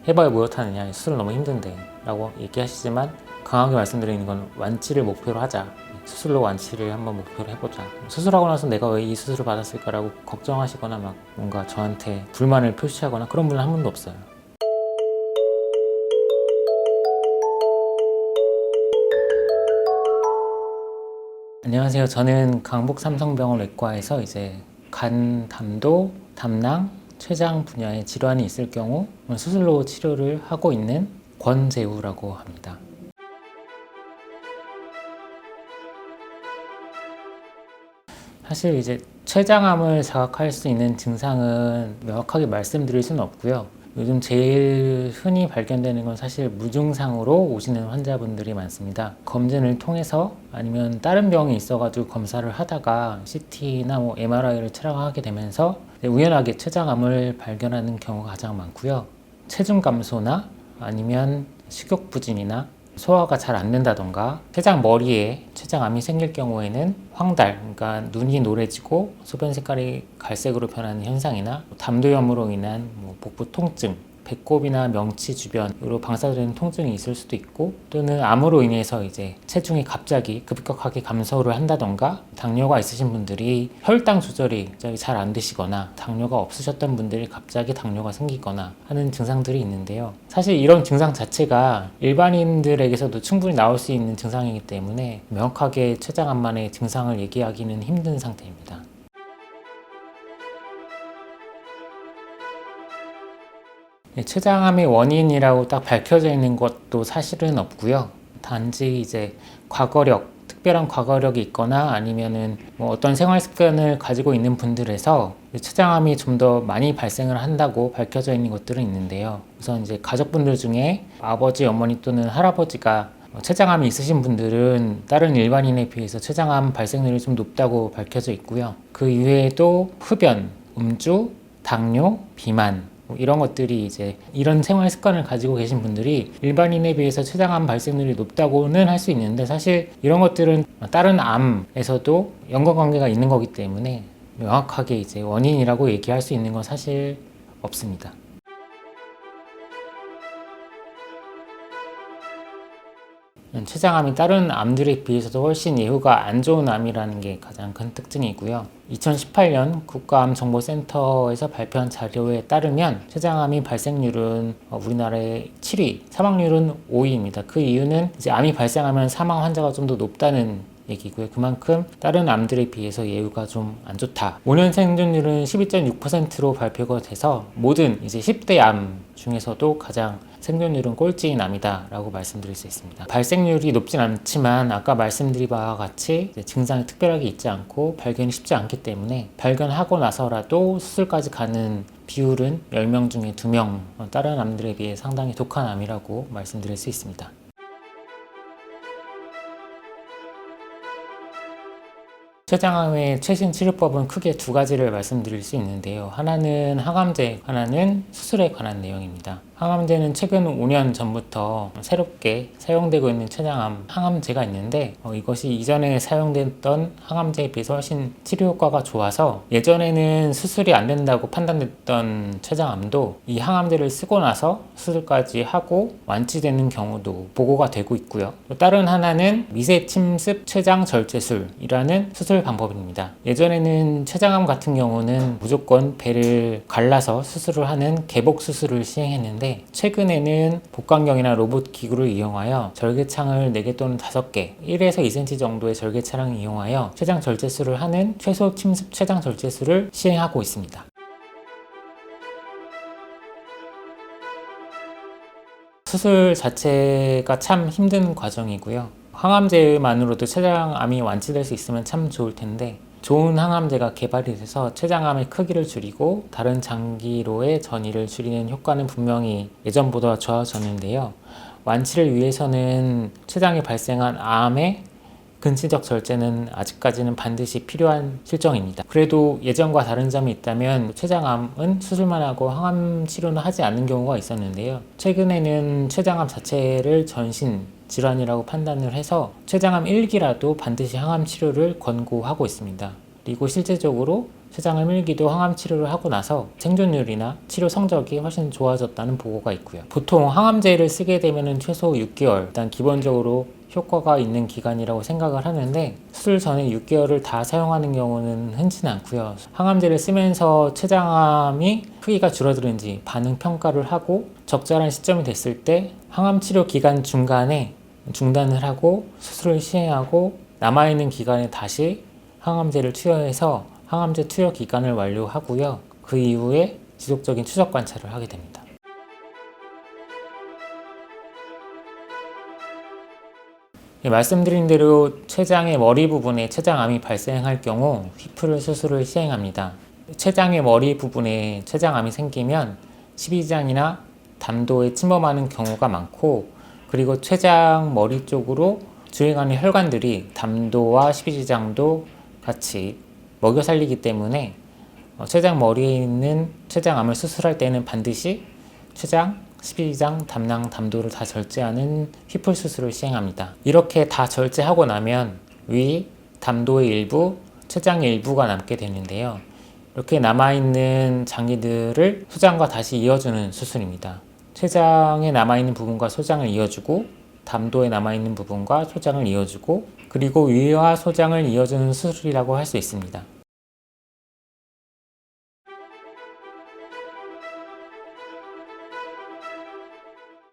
해봐야 무엇하느냐, 수술 너무 힘든데 라고 얘기하시지만 강하게 말씀드리는 건 완치를 목표로 하자. 수술로 완치를 한번 목표로 해보자. 수술하고 나서 내가 왜 이 수술을 받았을까라고 걱정하시거나 막 뭔가 저한테 불만을 표시하거나 그런 분은 한 분도 없어요. 안녕하세요. 저는 강북 삼성병원 외과에서 이제 간, 담도, 담낭, 췌장 분야의 질환이 있을 경우 수술로 치료를 하고 있는 권재우라고 합니다. 사실 이제 췌장암을 자각할 수 있는 증상은 명확하게 말씀드릴 수는 없고요. 요즘 제일 흔히 발견되는 건 사실 무증상으로 오시는 환자분들이 많습니다. 검진을 통해서 아니면 다른 병이 있어가지고 검사를 하다가 CT나 MRI를 촬영하게 되면서 우연하게 췌장암을 발견하는 경우가 가장 많고요. 체중 감소나 아니면 식욕 부진이나 소화가 잘 안 된다던가 췌장 머리에 췌장암이 생길 경우에는 황달, 그러니까 눈이 노래지고 소변 색깔이 갈색으로 변하는 현상이나 담도염으로 인한 복부 통증, 배꼽이나 명치 주변으로 방사되는 통증이 있을 수도 있고, 또는 암으로 인해서 이제 체중이 갑자기 급격하게 감소를 한다던가, 당뇨가 있으신 분들이 혈당 조절이 갑자기 잘 안 되시거나, 당뇨가 없으셨던 분들이 갑자기 당뇨가 생기거나 하는 증상들이 있는데요. 사실 이런 증상 자체가 일반인들에게서도 충분히 나올 수 있는 증상이기 때문에 명확하게 췌장암만의 증상을 얘기하기는 힘든 상태입니다. 췌장암의 원인이라고 딱 밝혀져 있는 것도 사실은 없고요. 단지 이제 특별한 과거력이 있거나 아니면은 어떤 생활 습관을 가지고 있는 분들에서 췌장암이 좀 더 많이 발생을 한다고 밝혀져 있는 것들은 있는데요. 우선 이제 가족분들 중에 아버지, 어머니 또는 할아버지가 췌장암이 있으신 분들은 다른 일반인에 비해서 췌장암 발생률이 좀 높다고 밝혀져 있고요. 그 이외에도 흡연, 음주, 당뇨, 비만 이런 것들이 이제 이런 생활 습관을 가지고 계신 분들이 일반인에 비해서 췌장암 발생률이 높다고는 할 수 있는데, 사실 이런 것들은 다른 암에서도 연관관계가 있는 거기 때문에 명확하게 이제 원인이라고 얘기할 수 있는 건 사실 없습니다. 췌장암이 다른 암들에 비해서도 훨씬 예후가 안 좋은 암이라는 게 가장 큰 특징이고요. 2018년 국가암정보센터에서 발표한 자료에 따르면 췌장암이 발생률은 우리나라의 7위, 사망률은 5위입니다. 그 이유는 이제 암이 발생하면 사망 환자가 좀 더 높다는 얘기고요. 그만큼 다른 암들에 비해서 예후가 좀 안 좋다. 5년 생존율은 12.6%로 발표가 돼서 모든 이제 10대 암 중에서도 가장 생존율은 꼴찌인 암이다 라고 말씀드릴 수 있습니다. 발생률이 높진 않지만 아까 말씀드린 바와 같이 증상이 특별하게 있지 않고 발견이 쉽지 않기 때문에 발견하고 나서라도 수술까지 가는 비율은 10명 중에 2명, 다른 암들에 비해 상당히 독한 암이라고 말씀드릴 수 있습니다. 췌장암의 최신 치료법은 크게 두 가지를 말씀드릴 수 있는데요. 하나는 항암제, 하나는 수술에 관한 내용입니다. 항암제는 최근 5년 전부터 새롭게 사용되고 있는 췌장암 항암제가 있는데 이것이 이전에 사용됐던 항암제에 비해서 훨씬 치료 효과가 좋아서 예전에는 수술이 안 된다고 판단됐던 췌장암도 이 항암제를 쓰고 나서 수술까지 하고 완치되는 경우도 보고가 되고 있고요. 또 다른 하나는 미세 침습 췌장 절제술이라는 수술 방법입니다. 예전에는 췌장암 같은 경우는 무조건 배를 갈라서 수술을 하는 개복 수술을 시행했는데, 최근에는 복강경이나 로봇 기구를 이용하여 절개창을 4개 또는 5개, 1에서 2cm 정도의 절개차량을 이용하여 췌장 절제술을 하는 최소 침습 췌장 절제술을 시행하고 있습니다. 수술 자체가 참 힘든 과정이고요. 항암제만으로도 췌장암이 완치될 수 있으면 참 좋을 텐데, 좋은 항암제가 개발이 돼서 췌장암의 크기를 줄이고 다른 장기로의 전이를 줄이는 효과는 분명히 예전보다 좋아졌는데요. 완치를 위해서는 췌장에 발생한 암의 근치적 절제는 아직까지는 반드시 필요한 실정입니다. 그래도 예전과 다른 점이 있다면 췌장암은 수술만 하고 항암 치료는 하지 않는 경우가 있었는데요. 최근에는 췌장암 자체를 전신 질환이라고 판단을 해서 췌장암 1기라도 반드시 항암 치료를 권고하고 있습니다. 그리고 실제적으로 췌장을 밀기도 항암 치료를 하고 나서 생존율이나 치료 성적이 훨씬 좋아졌다는 보고가 있고요. 보통 항암제를 쓰게 되면 최소 6개월, 일단 기본적으로 효과가 있는 기간이라고 생각을 하는데 수술 전에 6개월을 다 사용하는 경우는 흔치는 않고요. 항암제를 쓰면서 췌장암이 크기가 줄어드는지 반응 평가를 하고 적절한 시점이 됐을 때 항암 치료 기간 중간에 중단을 하고 수술을 시행하고 남아있는 기간에 다시 항암제를 투여해서 항암제 투여 기간을 완료하고요. 그 이후에 지속적인 추적 관찰을 하게 됩니다. 말씀드린 대로 췌장의 머리 부분에 췌장암이 발생할 경우 휘플 수술을 시행합니다. 췌장의 머리 부분에 췌장암이 생기면 십이지장이나 담도에 침범하는 경우가 많고, 그리고 췌장 머리 쪽으로 주행하는 혈관들이 담도와 십이지장도 같이 먹여 살리기 때문에 췌장 머리에 있는 췌장암을 수술할 때는 반드시 췌장, 십이지장, 담낭, 담도를 다 절제하는 휘플 수술을 시행합니다. 이렇게 다 절제하고 나면 위, 담도의 일부, 췌장의 일부가 남게 되는데요. 이렇게 남아있는 장기들을 소장과 다시 이어주는 수술입니다. 췌장에 남아있는 부분과 소장을 이어주고, 담도에 남아있는 부분과 소장을 이어주고, 그리고 위와 소장을 이어주는 수술이라고 할 수 있습니다.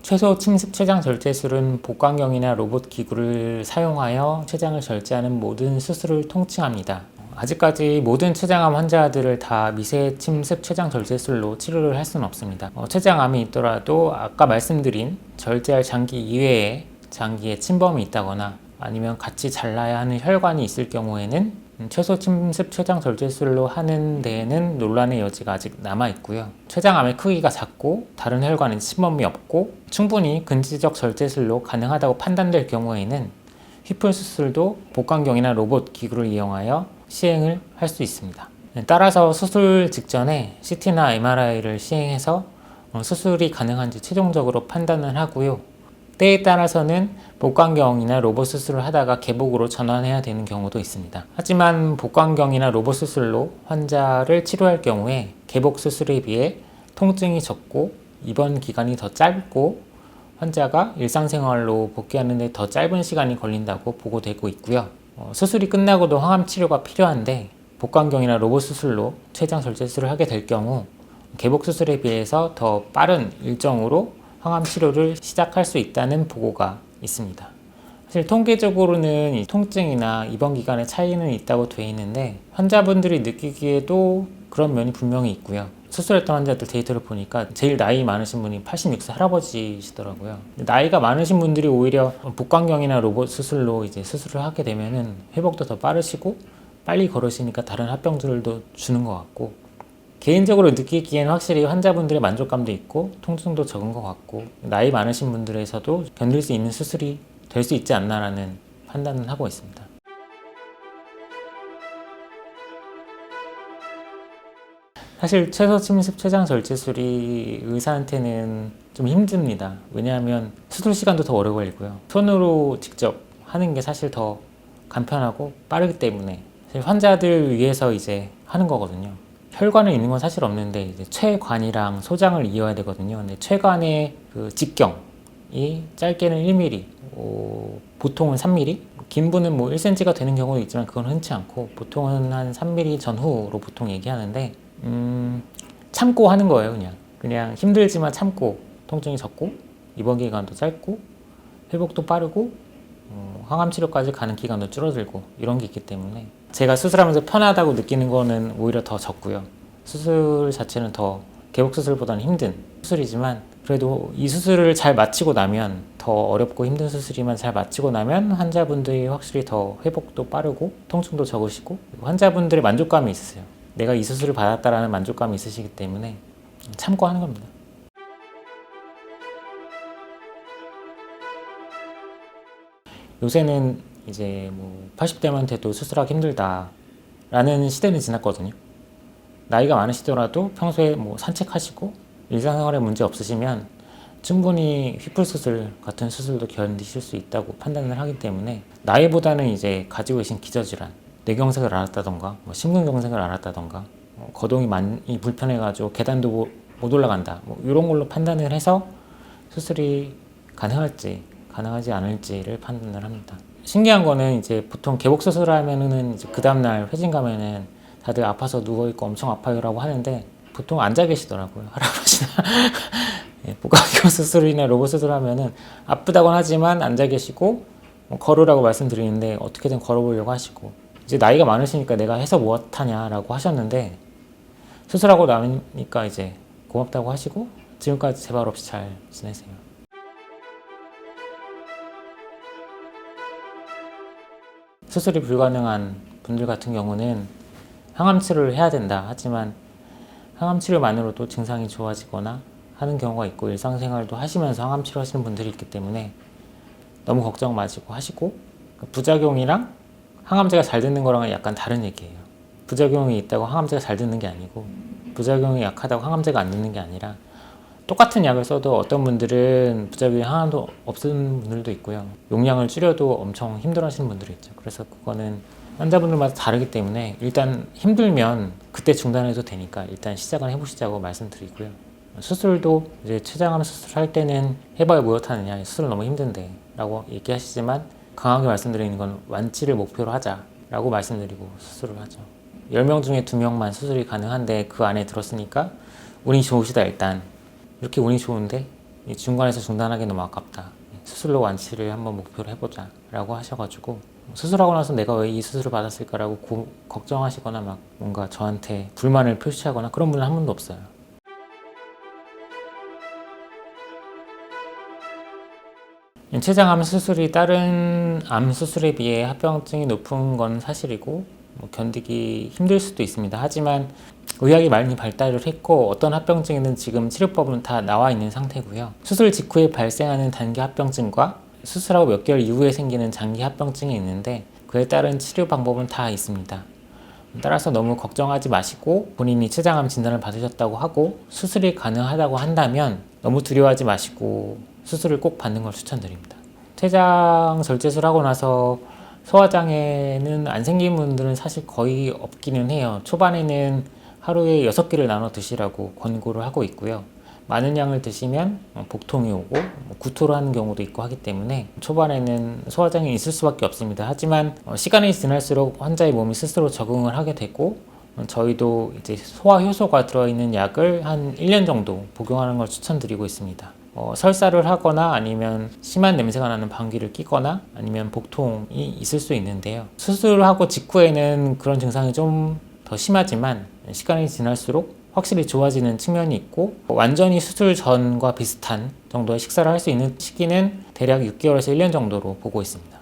최소 침습 췌장 절제술은 복강경이나 로봇 기구를 사용하여 췌장을 절제하는 모든 수술을 통칭합니다. 아직까지 모든 췌장암 환자들을 다 미세 침습 췌장 절제술로 치료를 할 수는 없습니다. 췌장암이 있더라도 아까 말씀드린 절제할 장기 이외에 장기에 침범이 있다거나 아니면 같이 잘라야 하는 혈관이 있을 경우에는 최소 침습 췌장 절제술로 하는 데에는 논란의 여지가 아직 남아 있고요. 췌장암의 크기가 작고 다른 혈관에 침범이 없고 충분히 근지적 절제술로 가능하다고 판단될 경우에는 휘플 수술도 복강경이나 로봇 기구를 이용하여 시행을 할 수 있습니다. 따라서 수술 직전에 CT나 MRI를 시행해서 수술이 가능한지 최종적으로 판단을 하고요. 때에 따라서는 복강경이나 로봇 수술을 하다가 개복으로 전환해야 되는 경우도 있습니다. 하지만 복강경이나 로봇 수술로 환자를 치료할 경우에 개복 수술에 비해 통증이 적고 입원 기간이 더 짧고 환자가 일상생활로 복귀하는 데 더 짧은 시간이 걸린다고 보고되고 있고요. 수술이 끝나고도 항암 치료가 필요한데 복강경이나 로봇 수술로 췌장 절제술을 하게 될 경우 개복 수술에 비해서 더 빠른 일정으로 항암 치료를 시작할 수 있다는 보고가 있습니다. 사실 통계적으로는 이 통증이나 입원 기간의 차이는 있다고 되어 있는데 환자분들이 느끼기에도 그런 면이 분명히 있고요. 수술했던 환자들 데이터를 보니까 제일 나이 많으신 분이 86세 할아버지시더라고요. 나이가 많으신 분들이 오히려 복강경이나 로봇 수술로 이제 수술을 하게 되면은 회복도 더 빠르시고 빨리 걸으시니까 다른 합병들도 주는 것 같고, 개인적으로 느끼기에는 확실히 환자분들의 만족감도 있고 통증도 적은 것 같고 나이 많으신 분들에서도 견딜 수 있는 수술이 될 수 있지 않나라는 판단을 하고 있습니다. 사실 최소 침습 췌장 절제술이 의사한테는 좀 힘듭니다. 왜냐하면 수술 시간도 더 오래 걸리고요. 손으로 직접 하는 게 사실 더 간편하고 빠르기 때문에 환자들 위해서 이제 하는 거거든요. 혈관에 있는 건 사실 없는데 이제 췌관이랑 소장을 이어야 되거든요. 근데 췌관의 그 직경이 짧게는 1mm, 보통은 3mm, 긴 분은 뭐 1cm가 되는 경우도 있지만 그건 흔치 않고 보통은 한 3mm 전후로 보통 얘기하는데 참고 하는 거예요. 그냥 힘들지만 참고 통증이 적고 입원 기간도 짧고 회복도 빠르고 항암 치료까지 가는 기간도 줄어들고 이런 게 있기 때문에 제가 수술하면서 편하다고 느끼는 거는 오히려 더 적고요. 수술 자체는 더 개복 수술보다는 힘든 수술이지만 그래도 이 수술을 잘 마치고 나면 더 어렵고 힘든 수술이만 잘 마치고 나면 환자분들이 확실히 더 회복도 빠르고 통증도 적으시고 환자분들의 만족감이 있으세요. 내가 이 수술을 받았다라는 만족감이 있으시기 때문에 참고 하는 겁니다. 요새는 이제 뭐 80대만 돼도 수술하기 힘들다라는 시대는 지났거든요. 나이가 많으시더라도 평소에 뭐 산책하시고 일상생활에 문제 없으시면 충분히 휘플 수술 같은 수술도 견디실 수 있다고 판단을 하기 때문에 나이보다는 이제 가지고 계신 기저질환, 뇌경색을 앓았다던가 뭐 심근경색을 앓았다던가 거동이 많이 불편해가지고 계단도 못 올라간다 이런 걸로 판단을 해서 수술이 가능할지 가능하지 않을지를 판단을 합니다. 신기한 거는 이제 보통 개복 수술하면은 이제 그 다음날 회진 가면은 다들 아파서 누워있고 엄청 아파요라고 하는데 보통 앉아 계시더라고요. 할아버지나 복강경 수술이나 로봇 수술하면은 아프다곤 하지만 앉아 계시고 걸으라고 말씀드리는데 어떻게든 걸어보려고 하시고 이제 나이가 많으시니까 내가 해서 무엇하냐라고 하셨는데 수술하고 나니까 이제 고맙다고 하시고 지금까지 재발 없이 잘 지내세요. 수술이 불가능한 분들 같은 경우는 항암 치료를 해야 된다 하지만 항암 치료만으로도 증상이 좋아지거나 하는 경우가 있고 일상생활도 하시면서 항암 치료 하시는 분들이 있기 때문에 너무 걱정 마시고 하시고 부작용이랑 항암제가 잘 듣는 거랑은 약간 다른 얘기예요. 부작용이 있다고 항암제가 잘 듣는 게 아니고 부작용이 약하다고 항암제가 안 듣는 게 아니라 똑같은 약을 써도 어떤 분들은 부작용이 하나도 없는 분들도 있고요. 용량을 줄여도 엄청 힘들어하시는 분들이 있죠. 그래서 그거는 환자분들마다 다르기 때문에 일단 힘들면 그때 중단해도 되니까 일단 시작은 해보시자고 말씀드리고요. 수술도 이제 췌장암 수술할 때는 해봐야 무엇하느냐 수술 너무 힘든데 라고 얘기하시지만 강하게 말씀드리는 건 완치를 목표로 하자 라고 말씀드리고 수술을 하죠. 10명 중에 2명만 수술이 가능한데 그 안에 들었으니까 운이 좋으시다. 일단 이렇게 운이 좋은데 중간에서 중단하기 너무 아깝다. 수술로 완치를 한번 목표로 해보자 라고 하셔가지고 수술하고 나서 내가 왜 이 수술을 받았을까라고 걱정하시거나 막 뭔가 저한테 불만을 표시하거나 그런 분은 한 분도 없어요. 췌장암 수술이 다른 암 수술에 비해 합병증이 높은 건 사실이고 견디기 힘들 수도 있습니다. 하지만 의학이 많이 발달을 했고 어떤 합병증에는 지금 치료법은 다 나와 있는 상태고요. 수술 직후에 발생하는 단기 합병증과 수술하고 몇 개월 이후에 생기는 장기 합병증이 있는데 그에 따른 치료 방법은 다 있습니다. 따라서 너무 걱정하지 마시고 본인이 췌장암 진단을 받으셨다고 하고 수술이 가능하다고 한다면 너무 두려워하지 마시고 수술을 꼭 받는 걸 추천드립니다. 췌장 절제술 하고 나서 소화장애는 안 생긴 분들은 사실 거의 없기는 해요. 초반에는 하루에 6끼를 나눠 드시라고 권고를 하고 있고요. 많은 양을 드시면 복통이 오고 구토를 하는 경우도 있고 하기 때문에 초반에는 소화장애 있을 수밖에 없습니다. 하지만 시간이 지날수록 환자의 몸이 스스로 적응을 하게 되고 저희도 이제 소화 효소가 들어있는 약을 한 1년 정도 복용하는 걸 추천드리고 있습니다. 설사를 하거나 아니면 심한 냄새가 나는 방귀를 뀌거나 아니면 복통이 있을 수 있는데요. 수술하고 직후에는 그런 증상이 좀 더 심하지만 시간이 지날수록 확실히 좋아지는 측면이 있고 완전히 수술 전과 비슷한 정도의 식사를 할 수 있는 시기는 대략 6개월에서 1년 정도로 보고 있습니다.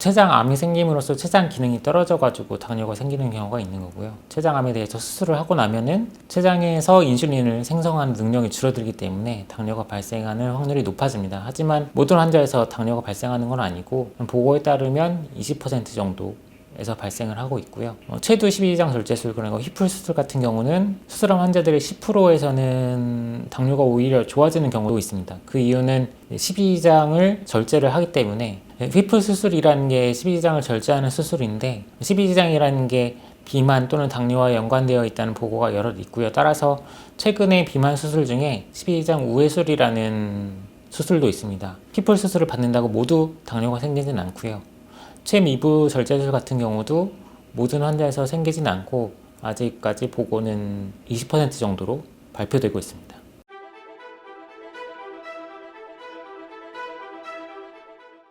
췌장암이 생김으로써 췌장 기능이 떨어져가지고 당뇨가 생기는 경우가 있는 거고요. 췌장암에 대해서 수술을 하고 나면은 췌장에서 인슐린을 생성하는 능력이 줄어들기 때문에 당뇨가 발생하는 확률이 높아집니다. 하지만 모든 환자에서 당뇨가 발생하는 건 아니고 보고에 따르면 20% 정도 에서 발생을 하고 있고요. 최두 12지장 절제술 그리고 히플 수술 같은 경우는 수술한 환자들의 10%에서는 당뇨가 오히려 좋아지는 경우도 있습니다. 그 이유는 12지장을 절제를 하기 때문에 히플 수술이라는 게 12지장을 절제하는 수술인데 12지장이라는 게 비만 또는 당뇨와 연관되어 있다는 보고가 여럿 있고요. 따라서 최근에 비만 수술 중에 12지장 우회술이라는 수술도 있습니다. 히플 수술을 받는다고 모두 당뇨가 생기진 않고요. 최미부 절제술 같은 경우도 모든 환자에서 생기진 않고 아직까지 보고는 20% 정도로 발표되고 있습니다.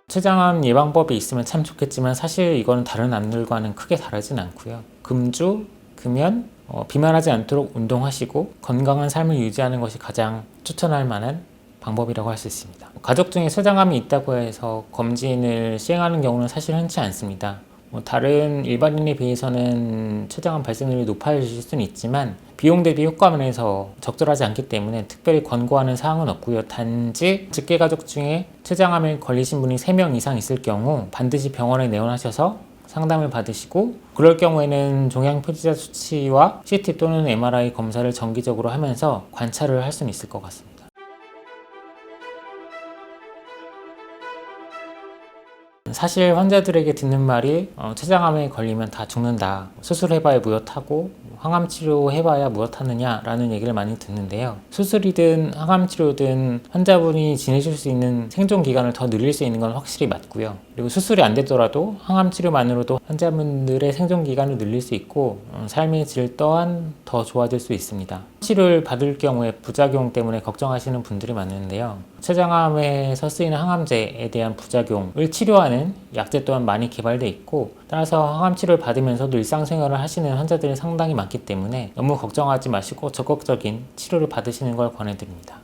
췌장암 예방법이 있으면 참 좋겠지만 사실 이거는 다른 암들과는 크게 다르진 않고요. 금주, 금연, 비만하지 않도록 운동하시고 건강한 삶을 유지하는 것이 가장 추천할 만한 방법이라고 할 수 있습니다. 가족 중에 췌장암이 있다고 해서 검진을 시행하는 경우는 사실 흔치 않습니다. 다른 일반인에 비해서는 췌장암 발생률이 높아질 수는 있지만 비용 대비 효과면에서 적절하지 않기 때문에 특별히 권고하는 사항은 없고요. 단지 직계 가족 중에 췌장암에 걸리신 분이 3명 이상 있을 경우 반드시 병원에 내원하셔서 상담을 받으시고 그럴 경우에는 종양 표지자 수치와 CT 또는 MRI 검사를 정기적으로 하면서 관찰을 할 수는 있을 것 같습니다. 사실 환자들에게 듣는 말이 췌장암에 걸리면 다 죽는다. 수술해봐야 무효하고 항암 치료해봐야 무효하느냐 라는 얘기를 많이 듣는데요. 수술이든 항암 치료든 환자분이 지내실 수 있는 생존 기간을 더 늘릴 수 있는 건 확실히 맞고요. 그리고 수술이 안 되더라도 항암 치료만으로도 환자분들의 생존 기간을 늘릴 수 있고 삶의 질 또한 더 좋아질 수 있습니다. 치료를 받을 경우에 부작용 때문에 걱정하시는 분들이 많은데요. 췌장암에서 쓰이는 항암제에 대한 부작용을 치료하는 약제 또한 많이 개발되어 있고, 따라서 항암 치료를 받으면서도 일상생활을 하시는 환자들이 상당히 많기 때문에 너무 걱정하지 마시고 적극적인 치료를 받으시는 걸 권해드립니다.